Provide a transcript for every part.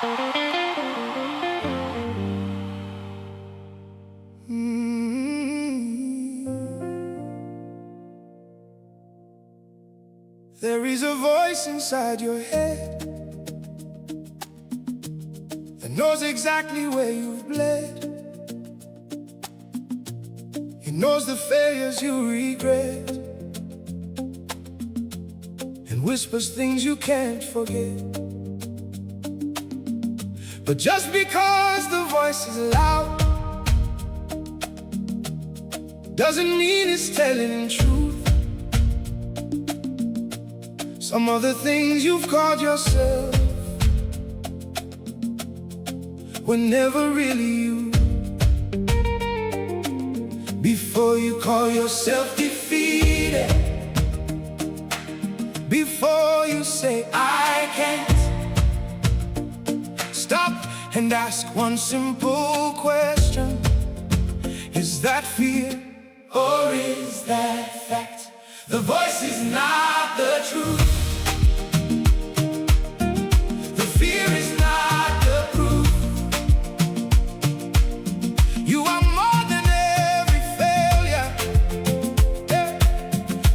There is a voice inside your head that knows exactly where you've bled. It knows the failures you regret and whispers things you can't forget. But just because the voice is loud doesn't mean it's telling truth. Some of the things you've called yourself were never really you. Before you call yourself defeated, before you say I can't, stop and ask one simple question. Is that fear or is that fact? The voice is not the truth. The fear is not the proof. You are more than every failure, yeah,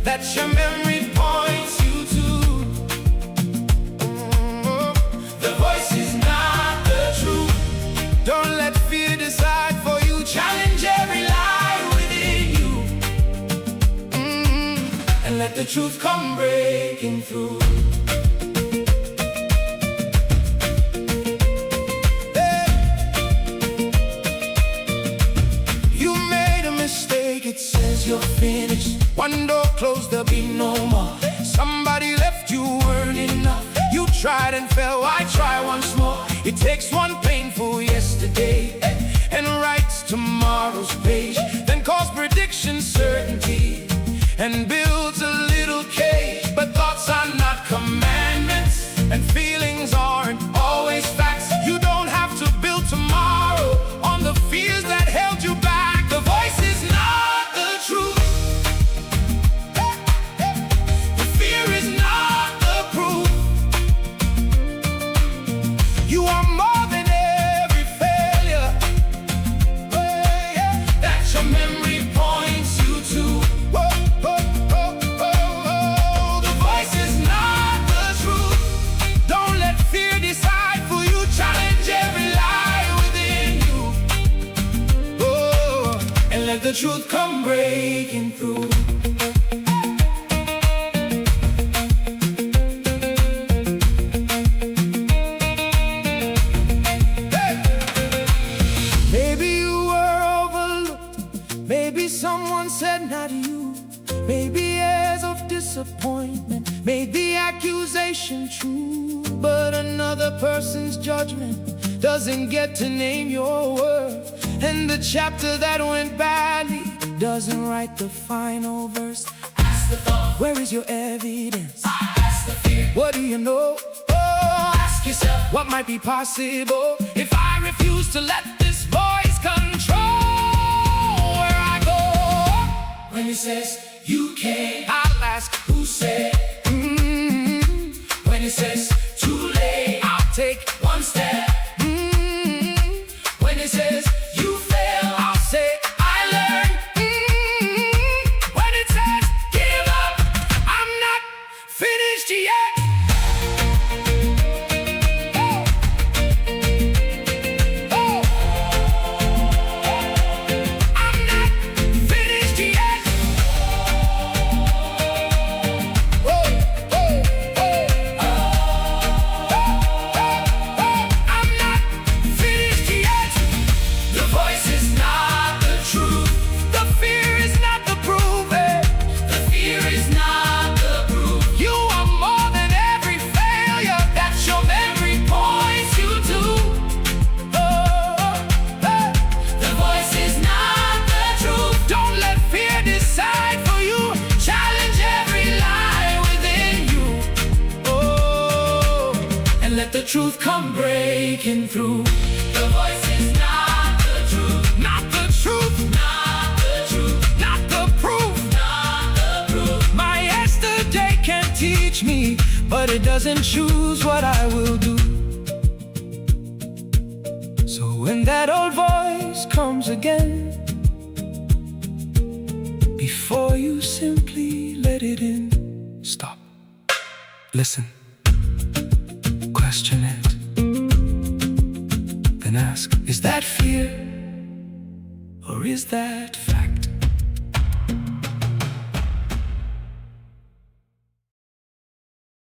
that your memory points you to. The voice is not the truth. Don't let fear decide for you. Challenge every lie within you, and let the truth come breaking through. Hey. You made a mistake, it says you're finished. One door closed, there'll be no more. Somebody left, you weren't enough. You tried and fell, why try once more? It takes one painful yesterday and writes tomorrow's page, then calls prediction certainty and builds a little cage. But thoughts are not commandments, and feelings aren't always facts. You don't have to build tomorrow on the fears that held you back. The voice is not the truth. The fear is not the proof. You are more than every failure, that your memory points you to. The voice is not the truth. Don't let fear decide for you. Challenge every lie within you, and let the truth come breaking through. Maybe you were overlooked. Maybe someone said not you. Maybe years of disappointment made the accusation true. But another person's judgment doesn't get to name your worth. And the chapter that went badly doesn't write the final verse. Ask the thought, where is your evidence? Ask the fear, what do you know? Oh, ask yourself, what might be possible if I refuse to let this voice control where I go? When it says you can't, I'll ask who said. When it says too late, I'll take one step. When it says you fail, I'll say I learned. When it says give up, I'm not finished yet. I'm not finished yet. I'm not finished yet. The voice is not the truth. The fear is not the proof. The fear is not the proof. You are more than every failure that your memory points you to. The voice is not the truth. Don't let fear decide for you. Challenge every lie within you, and let the truth come breaking through. The voice is not the truth. Not the truth. Not the truth. Not the proof. Not the proof. My yesterday can teach me, but it doesn't choose what I will do. So when that old voice comes again, before you simply let it in, stop, listen, question it, then ask, is that fear or is that fact?